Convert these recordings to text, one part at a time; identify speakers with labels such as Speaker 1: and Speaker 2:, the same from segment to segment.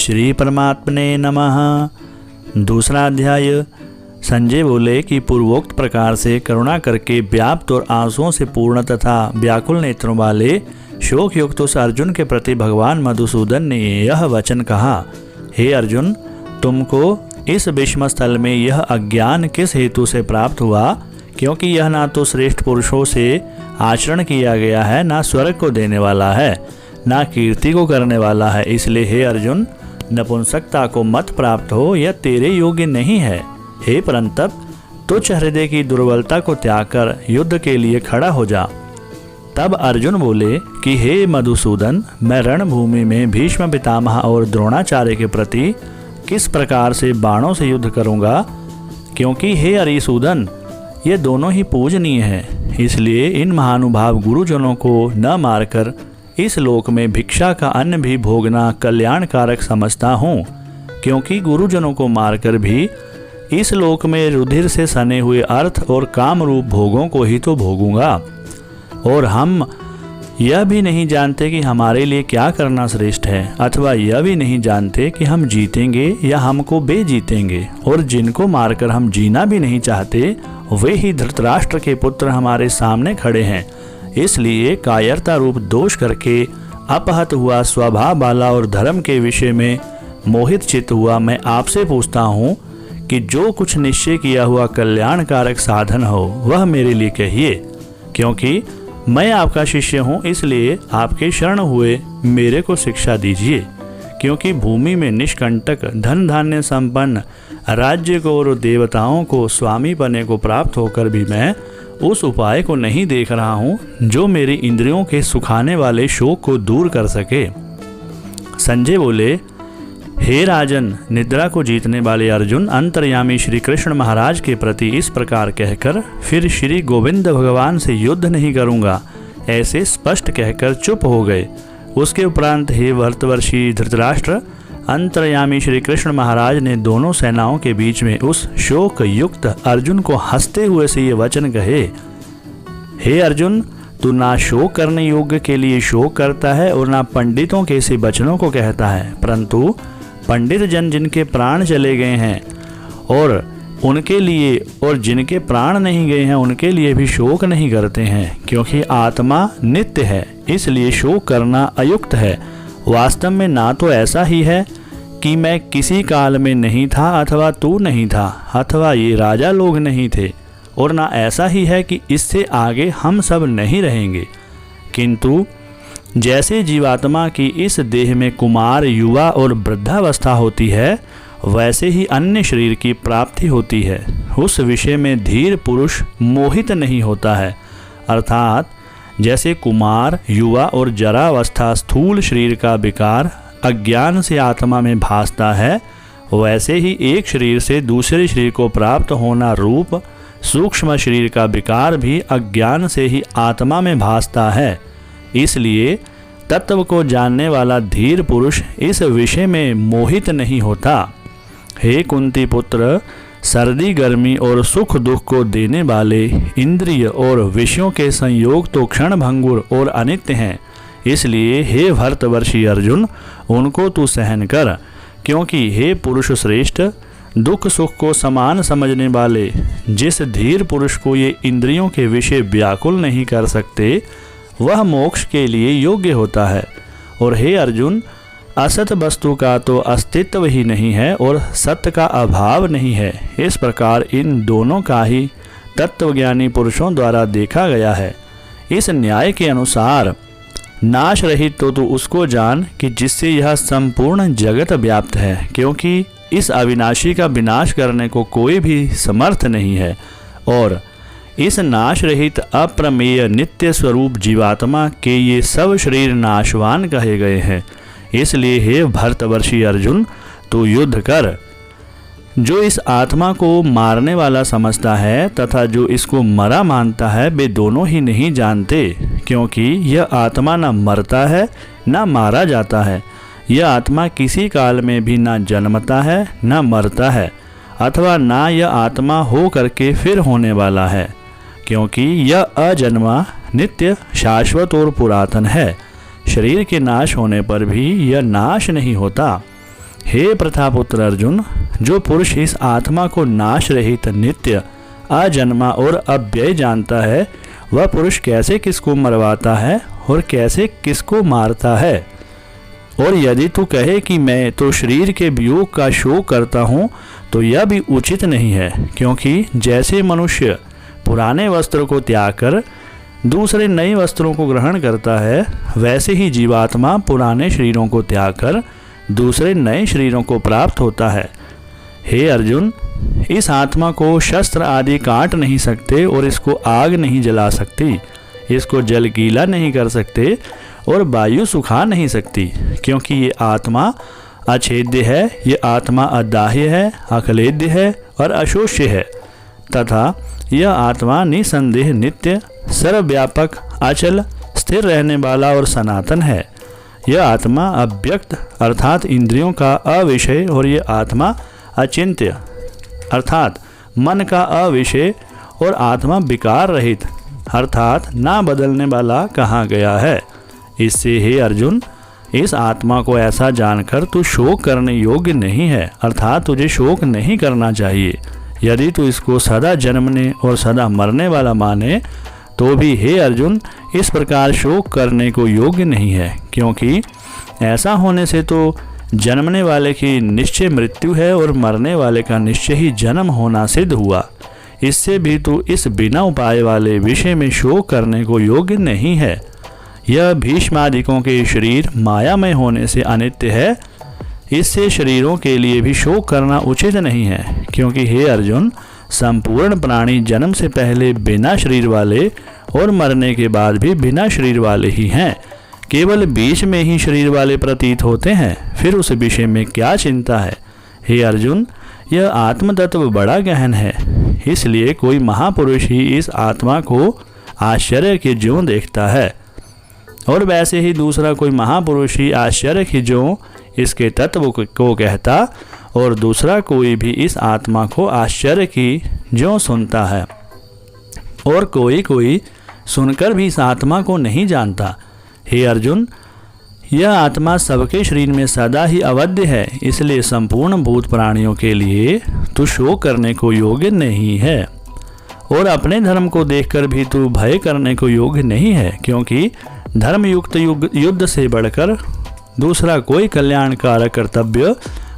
Speaker 1: श्री परमात्मने नमः। दूसरा अध्याय। संजय बोले कि पूर्वोक्त प्रकार से करुणा करके व्याप्त और आंसुओं से पूर्ण तथा व्याकुल नेत्रों वाले शोक युक्त उस अर्जुन के प्रति भगवान मधुसूदन ने यह वचन कहा। हे अर्जुन, तुमको इस विषम स्थल में यह अज्ञान किस हेतु से प्राप्त हुआ? क्योंकि यह ना तो श्रेष्ठ पुरुषों से आचरण किया गया है, ना स्वर्ग को देने वाला है, ना कीर्ति को करने वाला है। इसलिए हे अर्जुन, नपुंसकता को मत प्राप्त हो, यह तेरे योग्य नहीं है। हे परंतप, तुच्छ हृदय की दुर्बलता को त्याग कर युद्ध के लिए खड़ा हो जा। तब अर्जुन बोले कि हे मधुसूदन, मैं रणभूमि में भीष्म पितामह और द्रोणाचार्य के प्रति किस प्रकार से बाणों से युद्ध करूंगा? क्योंकि हे अरिसूदन, ये दोनों ही पूजनीय हैं। इसलिए इन महानुभाव गुरुजनों को न मारकर इस लोक में भिक्षा का अन्न भी भोगना कल्याणकारक समझता हूँ। क्योंकि गुरुजनों को मारकर भी इस लोक में रुधिर से सने हुए अर्थ और काम रूप भोगों को ही तो भोगूंगा। और हम यह भी नहीं जानते कि हमारे लिए क्या करना श्रेष्ठ है, अथवा यह भी नहीं जानते कि हम जीतेंगे या हमको बेजीतेंगे। और जिनको मारकर हम जीना भी नहीं चाहते, वे ही धृतराष्ट्र के पुत्र हमारे सामने खड़े हैं। इसलिए कायरता रूप दोष करके अपहत हुआ स्वभाव वाला और धर्म के विषय में मोहित चित्त हुआ मैं आपसे पूछता हूँ कि जो कुछ निश्चय किया हुआ कल्याणकारक साधन हो वह मेरे लिए कहिए। क्योंकि मैं आपका शिष्य हूँ, इसलिए आपके शरण हुए मेरे को शिक्षा दीजिए। क्योंकि भूमि में निष्कंटक धन धान्य संपन्न राज्य को और देवताओं को स्वामी बने को प्राप्त होकर भी मैं उस उपाय को नहीं देख रहा हूँ जो मेरी इंद्रियों के सुखाने वाले शोक को दूर कर सके। संजय बोले, हे राजन, निद्रा को जीतने वाले अर्जुन अंतर्यामी श्री कृष्ण महाराज के प्रति इस प्रकार कहकर फिर श्री गोविंद भगवान से युद्ध नहीं करूंगा ऐसे स्पष्ट कहकर चुप हो गए। उसके उपरांत हे भरतवर्षी धृतराष्ट्र, अंतर्यामी श्री कृष्ण महाराज ने दोनों सेनाओं के बीच में उस शोक युक्त अर्जुन को हंसते हुए से ये वचन कहे। हे अर्जुन, तू ना शोक करने योग्य के लिए शोक करता है और ना पंडितों के से वचनों को कहता है, परंतु पंडित जन जिनके प्राण चले गए हैं और उनके लिए और जिनके प्राण नहीं गए हैं उनके लिए भी शोक नहीं करते हैं। क्योंकि आत्मा नित्य है, इसलिए शोक करना अयुक्त है। वास्तव में ना तो ऐसा ही है कि मैं किसी काल में नहीं था अथवा तू नहीं था अथवा ये राजा लोग नहीं थे, और ना ऐसा ही है कि इससे आगे हम सब नहीं रहेंगे। किंतु जैसे जीवात्मा की इस देह में कुमार, युवा और वृद्धावस्था होती है, वैसे ही अन्य शरीर की प्राप्ति होती है। उस विषय में धीर पुरुष मोहित नहीं होता है। अर्थात जैसे कुमार, युवा और जरावस्था स्थूल शरीर का विकार अज्ञान से आत्मा में भासता है, वैसे ही एक शरीर से दूसरे शरीर को प्राप्त होना रूप सूक्ष्म शरीर का विकार भी अज्ञान से ही आत्मा में भासता है। इसलिए तत्व को जानने वाला धीर पुरुष इस विषय में मोहित नहीं होता। हे कुंती पुत्र, सर्दी गर्मी और सुख दुख को देने वाले इंद्रिय और विषयों के संयोग तो क्षण भंगुर और अनित्य हैं। इसलिए हे भरतवर्षी अर्जुन, उनको तू सहन कर। क्योंकि हे पुरुष श्रेष्ठ, दुख सुख को समान समझने वाले जिस धीर पुरुष को ये इंद्रियों के विषय व्याकुल नहीं कर सकते, वह मोक्ष के लिए योग्य होता है। और हे अर्जुन, असत वस्तु का तो अस्तित्व ही नहीं है और सत्य का अभाव नहीं है। इस प्रकार इन दोनों का ही तत्वज्ञानी पुरुषों द्वारा देखा गया है। इस न्याय के अनुसार नाश रहित तो तू उसको जान कि जिससे यह संपूर्ण जगत व्याप्त है। क्योंकि इस अविनाशी का विनाश करने को कोई भी समर्थ नहीं है। और इस नाश रहित अप्रमेय नित्य स्वरूप जीवात्मा के ये सब शरीर नाशवान कहे गए हैं। इसलिए हे भरतवर्षी अर्जुन, तू युद्ध कर। जो इस आत्मा को मारने वाला समझता है तथा जो इसको मरा मानता है, वे दोनों ही नहीं जानते। क्योंकि यह आत्मा न मरता है न मारा जाता है। यह आत्मा किसी काल में भी न जन्मता है न मरता है, अथवा न यह आत्मा हो करके फिर होने वाला है। क्योंकि यह अजन्मा, नित्य, शाश्वत और पुरातन है। शरीर के नाश होने पर भी यह नाश नहीं होता। हे प्रथापुत्र अर्जुन, जो पुरुष इस आत्मा को नाश रहित, नित्य, अजन्मा और अव्यय जानता है, वह पुरुष कैसे किसको मरवाता है और कैसे किसको मारता है। और यदि तू कहे कि मैं तो शरीर के वियोग का शोक करता हूँ, तो यह भी उचित नहीं है, क्योंकि जैसे मनुष्य पुराने वस्त्र को त्याग कर दूसरे नए वस्त्रों को ग्रहण करता है, वैसे ही जीवात्मा पुराने शरीरों को त्याग कर दूसरे नए शरीरों को प्राप्त होता है। हे अर्जुन, इस आत्मा को शस्त्र आदि काट नहीं सकते और इसको आग नहीं जला सकती, इसको जल गीला नहीं कर सकते और वायु सुखा नहीं सकती, क्योंकि ये आत्मा अछेद्य है, ये आत्मा अदाह्य है, अखलेद्य है और अशोष्य है, तथा यह आत्मा निसंदेह नित्य, सर्वव्यापक, अचल, स्थिर रहने वाला और सनातन है। यह आत्मा अव्यक्त अर्थात इंद्रियों का अविषय और यह आत्मा अचिंत्य अर्थात मन का अविषय और आत्मा विकार रहित अर्थात ना बदलने वाला कहा गया है। इससे हे अर्जुन, इस आत्मा को ऐसा जानकर तू शोक करने योग्य नहीं है, अर्थात तुझे शोक नहीं करना चाहिए। यदि तू इसको सदा जन्मने और सदा मरने वाला माने, तो भी हे अर्जुन, इस प्रकार शोक करने को योग्य नहीं है, क्योंकि ऐसा होने से तो जन्मने वाले की निश्चय मृत्यु है और मरने वाले का निश्चय ही जन्म होना सिद्ध हुआ। इससे भी तू इस बिना उपाय वाले विषय में शोक करने को योग्य नहीं है। यह भीष्मादिकों के शरीर मायामय होने से अनित्य है, इससे शरीरों के लिए भी शोक करना उचित नहीं है, क्योंकि हे अर्जुन, संपूर्ण प्राणी जन्म से पहले बिना शरीर वाले और मरने के बाद भी बिना शरीर वाले ही हैं। केवल बीच में ही शरीर वाले प्रतीत होते हैं, फिर उस विषय में क्या चिंता है। हे अर्जुन, यह आत्म तत्व बड़ा गहन है, इसलिए कोई महापुरुष ही इस आत्मा को आश्चर्य के ज्यों देखता है, और वैसे ही दूसरा कोई महापुरुष ही आश्चर्य की ज्यों इसके तत्व को कहता, और दूसरा कोई भी इस आत्मा को आश्चर्य की ज्यों सुनता है, और कोई सुनकर भी इस आत्मा को नहीं जानता। हे अर्जुन, यह आत्मा सबके शरीर में सदा ही अवध्य है, इसलिए संपूर्ण भूत प्राणियों के लिए तू शोक करने को योग्य नहीं है, और अपने धर्म को देखकर भी तू भय करने को योग्य नहीं है, क्योंकि धर्मयुक्त युद्ध से बढ़कर दूसरा कोई कल्याणकारक कर्तव्य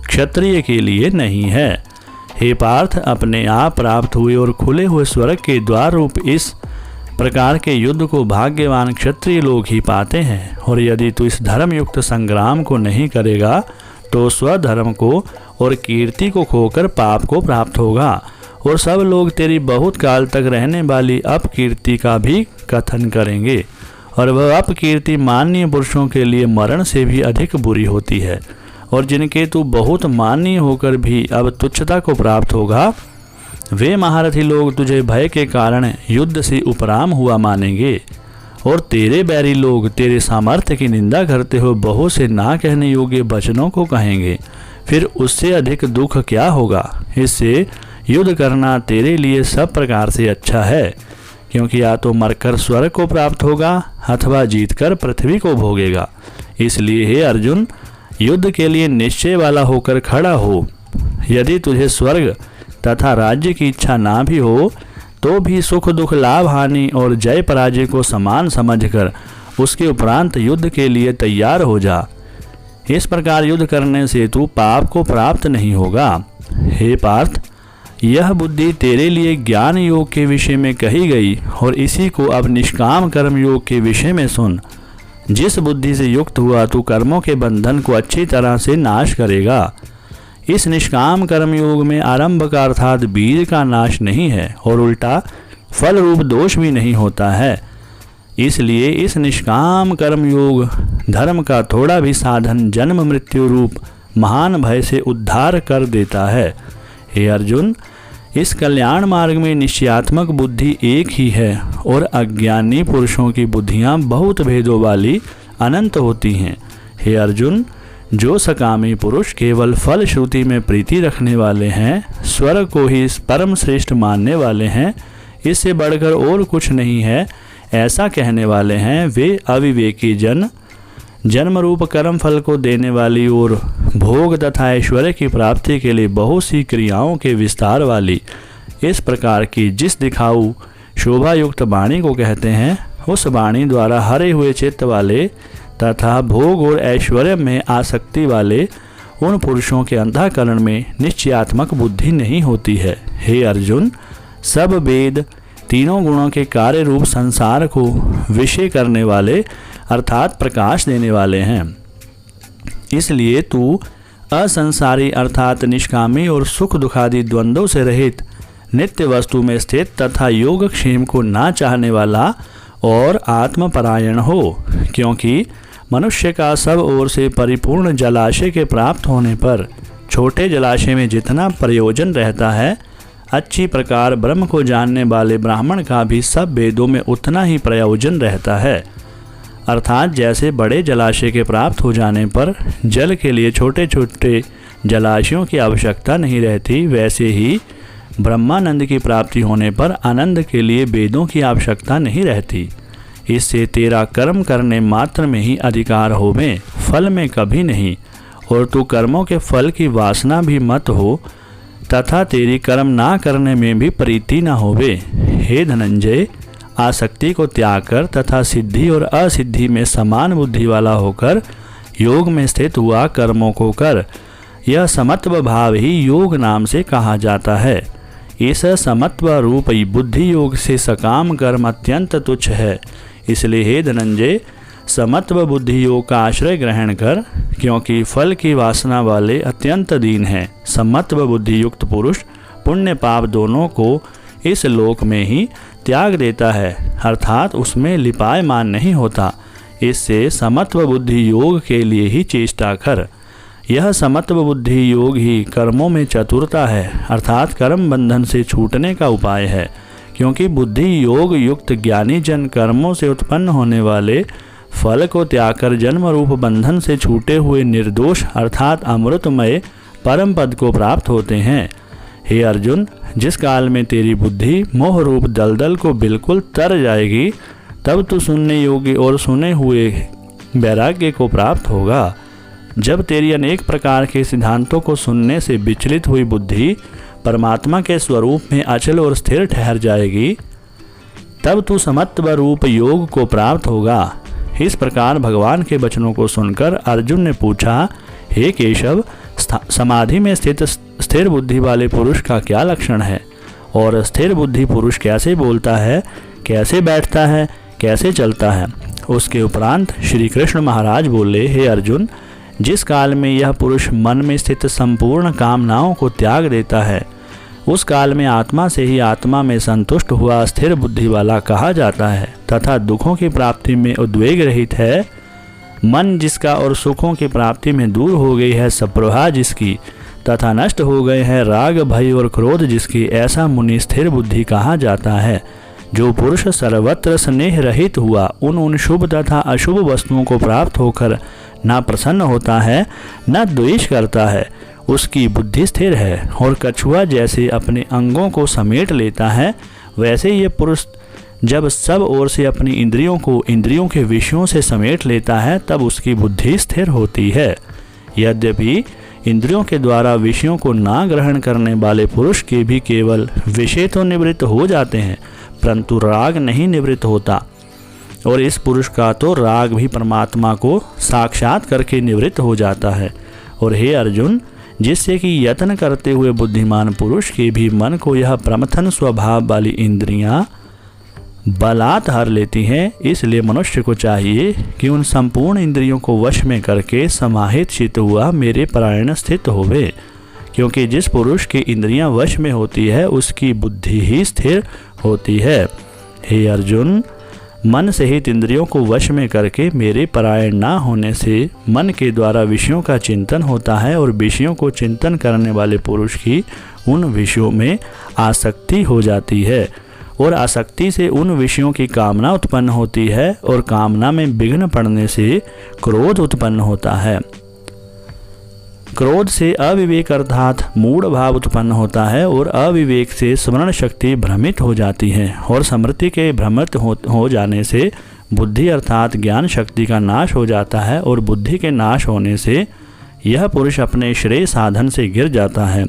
Speaker 1: क्षत्रिय के लिए नहीं है। हे पार्थ, अपने आप प्राप्त हुए और खुले हुए स्वर्ग के द्वार रूप इस प्रकार के युद्ध को भाग्यवान क्षत्रिय लोग ही पाते हैं, और यदि तू इस धर्मयुक्त संग्राम को नहीं करेगा तो स्वधर्म को और कीर्ति को खोकर पाप को प्राप्त होगा, और सब लोग तेरी बहुत काल तक रहने वाली अपकीर्ति का भी कथन करेंगे, और वह अपकीर्ति माननीय पुरुषों के लिए मरण से भी अधिक बुरी होती है, और जिनके तू बहुत माननीय होकर भी अब तुच्छता को प्राप्त होगा, वे महारथी लोग तुझे भय के कारण युद्ध से उपराम हुआ मानेंगे, और तेरे बैरी लोग तेरे सामर्थ्य की निंदा करते हुए बहुत से ना कहने योग्य वचनों को कहेंगे। फिर उससे अधिक दुख क्या होगा। इससे युद्ध करना तेरे लिए सब प्रकार से अच्छा है, क्योंकि या तो मरकर स्वर्ग को प्राप्त होगा अथवा जीतकर पृथ्वी को भोगेगा। इसलिए हे अर्जुन, युद्ध के लिए निश्चय वाला होकर खड़ा हो। यदि तुझे स्वर्ग तथा राज्य की इच्छा ना भी हो, तो भी सुख दुख लाभ हानि और जय पराजय को समान समझकर उसके उपरांत युद्ध के लिए तैयार हो जा। इस प्रकार युद्ध करने से तू पाप को प्राप्त नहीं होगा। हे पार्थ, यह बुद्धि तेरे लिए ज्ञान योग के विषय में कही गई, और इसी को अब निष्काम कर्म योग के विषय में सुन। जिस बुद्धि से युक्त हुआ तू कर्मों के बंधन को अच्छी तरह से नाश करेगा। इस निष्काम कर्म योग में आरंभ का अर्थात बीज का नाश नहीं है, और उल्टा फल रूप दोष भी नहीं होता है। इसलिए इस निष्काम कर्म योग धर्म का थोड़ा भी साधन जन्म मृत्यु रूप महान भय से उद्धार कर देता है। हे अर्जुन, इस कल्याण मार्ग में निश्चयात्मक बुद्धि एक ही है, और अज्ञानी पुरुषों की बुद्धियां बहुत भेदों वाली अनंत होती हैं। हे अर्जुन, जो सकामी पुरुष केवल फल श्रुति में प्रीति रखने वाले हैं, स्वर्ग को ही परम श्रेष्ठ मानने वाले हैं, इससे बढ़कर और कुछ नहीं है, ऐसा कहने वाले हैं, वे अविवेकी जन जन्म रूप कर्म फल को देने वाली और भोग तथा ऐश्वर्य की प्राप्ति के लिए बहुत सी क्रियाओं के विस्तार वाली इस प्रकार की जिस दिखाऊ शोभा युक्त वाणी को कहते हैं, उस वाणी द्वारा हरे हुए चित्त वाले तथा भोग और ऐश्वर्य में आसक्ति वाले उन पुरुषों के अंतःकरण में निश्चयात्मक बुद्धि नहीं होती है। हे अर्जुन, सब वेद तीनों गुणों के कार्य रूप संसार को विषय करने वाले अर्थात प्रकाश देने वाले हैं। इसलिए तू असंसारी अर्थात निष्कामी और सुख दुखादि द्वंद्वों से रहित नित्य वस्तु में स्थित तथा योगक्षेम को ना चाहने वाला और आत्मपरायण हो, क्योंकि मनुष्य का सब ओर से परिपूर्ण जलाशय के प्राप्त होने पर छोटे जलाशय में जितना प्रयोजन रहता है, अच्छी प्रकार ब्रह्म को जानने वाले ब्राह्मण का भी सब वेदों में उतना ही प्रयोजन रहता है। अर्थात जैसे बड़े जलाशय के प्राप्त हो जाने पर जल के लिए छोटे छोटे जलाशयों की आवश्यकता नहीं रहती, वैसे ही ब्रह्मानंद की प्राप्ति होने पर आनंद के लिए वेदों की आवश्यकता नहीं रहती। इससे तेरा कर्म करने मात्र में ही अधिकार होवे, फल में कभी नहीं, और तू कर्मों के फल की वासना भी मत हो तथा तेरी कर्म ना करने में भी प्रीति न होवे। हे धनंजय, आसक्ति को त्याग कर तथा सिद्धि और असिद्धि में समान बुद्धि वाला होकर योग में स्थित हुआ कर्मों को कर। यह समत्व भाव ही योग नाम से कहा जाता है। इस समत्व रूप बुद्धि योग से सकाम कर्म अत्यंत तुच्छ है। इसलिए हे धनंजय, समत्व बुद्धि योग का आश्रय ग्रहण कर, क्योंकि फल की वासना वाले अत्यंत दीन हैं। समत्व बुद्धि युक्त पुरुष पुण्य पाप दोनों को इस लोक में ही त्याग देता है, अर्थात उसमें लिपायमान नहीं होता। इससे समत्व बुद्धि योग के लिए ही चेष्टा कर। यह समत्व बुद्धि योग ही कर्मों में चतुरता है, अर्थात कर्म बंधन से छूटने का उपाय है, क्योंकि बुद्धि योग युक्त ज्ञानी जन कर्मों से उत्पन्न होने वाले फल को त्याग कर जन्म रूप बंधन से छूटे हुए निर्दोष अर्थात अमृतमय परम पद को प्राप्त होते हैं। हे अर्जुन, जिस काल में तेरी बुद्धि मोह रूप दलदल को बिल्कुल तर जाएगी, तब तू सुनने योग्य और सुने हुए वैराग्य को प्राप्त होगा। जब तेरी अनेक प्रकार के सिद्धांतों को सुनने से विचलित हुई बुद्धि परमात्मा के स्वरूप में अचल और स्थिर ठहर जाएगी, तब तू समत्व रूप योग को प्राप्त होगा। इस प्रकार भगवान के वचनों को सुनकर अर्जुन ने पूछा, हे केशव, समाधि में स्थित स्थिर बुद्धि वाले पुरुष का क्या लक्षण है, और स्थिर बुद्धि पुरुष कैसे बोलता है, कैसे बैठता है, कैसे चलता है। उसके उपरांत श्री कृष्ण महाराज बोले, हे अर्जुन, जिस काल में यह पुरुष मन में स्थित संपूर्ण कामनाओं को त्याग देता है, उस काल में आत्मा से ही आत्मा में संतुष्ट हुआ स्थिर बुद्धि वाला कहा जाता है, तथा दुखों की प्राप्ति में उद्वेग रहित है मन जिसका और सुखों की प्राप्ति में दूर हो गई है सप्रभा जिसकी, तथा नष्ट हो गए हैं राग भय और क्रोध जिसकी, ऐसा मुनि स्थिर बुद्धि कहा जाता है। जो पुरुष सर्वत्र स्नेह रहित हुआ उन शुभ तथा अशुभ वस्तुओं को प्राप्त होकर ना प्रसन्न होता है, ना द्वेष करता है, उसकी बुद्धि स्थिर है। और कछुआ जैसे अपने अंगों को समेट लेता है, वैसे ये पुरुष जब सब ओर से अपनी इंद्रियों को इंद्रियों के विषयों से समेट लेता है, तब उसकी बुद्धि स्थिर होती है। यद्यपि इंद्रियों के द्वारा विषयों को ना ग्रहण करने वाले पुरुष के भी केवल विषय तो निवृत्त हो जाते हैं, परंतु राग नहीं निवृत्त होता, और इस पुरुष का तो राग भी परमात्मा को साक्षात करके निवृत्त हो जाता है। और हे अर्जुन, जिससे कि यत्न करते हुए बुद्धिमान पुरुष के भी मन को यह प्रमथन स्वभाव वाली इंद्रियां बलात् हर लेती हैं, इसलिए मनुष्य को चाहिए कि उन संपूर्ण इंद्रियों को वश में करके समाहित चित्त हुआ मेरे परायण स्थित होवे, क्योंकि जिस पुरुष की इंद्रियां वश में होती है उसकी बुद्धि ही स्थिर होती है। हे अर्जुन, मन सहित इंद्रियों को वश में करके मेरे परायण ना होने से मन के द्वारा विषयों का चिंतन होता है, और विषयों को चिंतन करने वाले पुरुष की उन विषयों में आसक्ति हो जाती है, और आसक्ति से उन विषयों की कामना उत्पन्न होती है, और कामना में विघ्न पड़ने से क्रोध उत्पन्न होता है। क्रोध से अविवेक अर्थात मूढ़ भाव उत्पन्न होता है, और अविवेक से स्मरण शक्ति भ्रमित हो जाती है, और स्मृति के भ्रमित हो जाने से बुद्धि अर्थात ज्ञान शक्ति का नाश हो जाता है और बुद्धि के नाश होने से यह पुरुष अपने श्रेय साधन से गिर जाता है।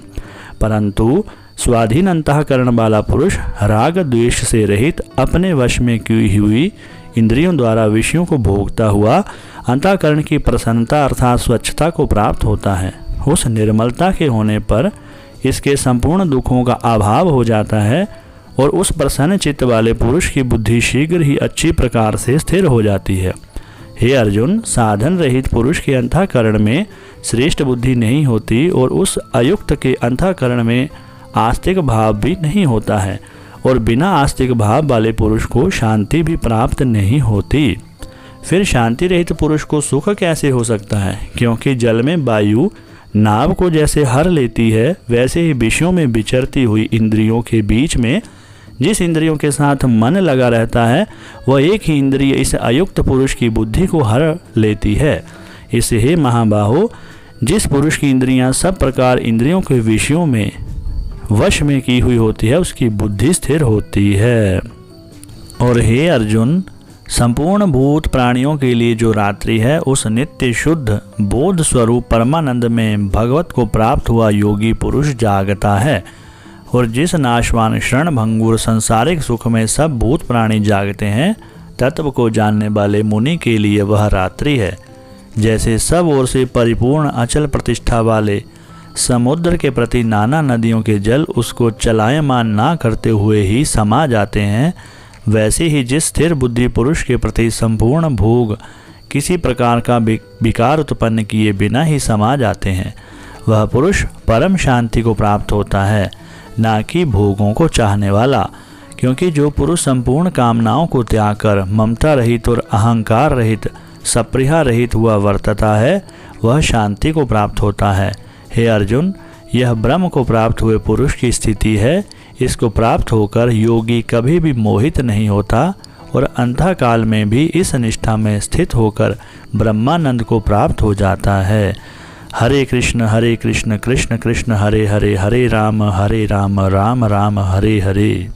Speaker 1: परंतु स्वाधीन अंतःकरण वाला पुरुष राग द्वेष से रहित अपने वश में की हुई इंद्रियों द्वारा विषयों को भोगता हुआ अंतःकरण की प्रसन्नता अर्थात स्वच्छता को प्राप्त होता है। उस निर्मलता के होने पर इसके संपूर्ण दुखों का अभाव हो जाता है और उस प्रसन्न चित्त वाले पुरुष की बुद्धि शीघ्र ही अच्छी प्रकार से स्थिर हो जाती है। हे अर्जुन, साधन रहित पुरुष के अंतःकरण में श्रेष्ठ बुद्धि नहीं होती और उस अयुक्त के अंतःकरण में आस्तिक भाव भी नहीं होता है और बिना आस्तिक भाव वाले पुरुष को शांति भी प्राप्त नहीं होती। फिर शांति रहित पुरुष को सुख कैसे हो सकता है? क्योंकि जल में वायु नाव को जैसे हर लेती है, वैसे ही विषयों में विचरती हुई इंद्रियों के बीच में जिस इंद्रियों के साथ मन लगा रहता है वह एक ही इंद्रिय इस अयुक्त पुरुष की बुद्धि को हर लेती है। इससे हे महाबाहो, जिस पुरुष की इंद्रियां सब प्रकार इंद्रियों के विषयों में वश में की हुई होती है उसकी बुद्धि स्थिर होती है। और हे अर्जुन, संपूर्ण भूत प्राणियों के लिए जो रात्रि है उस नित्य शुद्ध बोध स्वरूप परमानंद में भगवत को प्राप्त हुआ योगी पुरुष जागता है और जिस नाशवान क्षण भंगुर सांसारिक सुख में सब भूत प्राणी जागते हैं, तत्व को जानने वाले मुनि के लिए वह रात्रि है। जैसे सब ओर से परिपूर्ण अचल प्रतिष्ठा वाले समुद्र के प्रति नाना नदियों के जल उसको चलायमान ना करते हुए ही समा जाते हैं, वैसे ही जिस स्थिर बुद्धि पुरुष के प्रति संपूर्ण भोग किसी प्रकार का विकार उत्पन्न किए बिना ही समा जाते हैं, वह पुरुष परम शांति को प्राप्त होता है, ना कि भोगों को चाहने वाला। क्योंकि जो पुरुष संपूर्ण कामनाओं को त्याग कर ममता रहित और अहंकार रहित सप्रिया रहित हुआ वर्तता है, वह शांति को प्राप्त होता है। हे अर्जुन, यह ब्रह्म को प्राप्त हुए पुरुष की स्थिति है। इसको प्राप्त होकर योगी कभी भी मोहित नहीं होता और अंतकाल में भी इस निष्ठा में स्थित होकर ब्रह्मानंद को प्राप्त हो जाता है। हरे कृष्ण कृष्ण कृष्ण हरे हरे, हरे राम राम राम हरे हरे।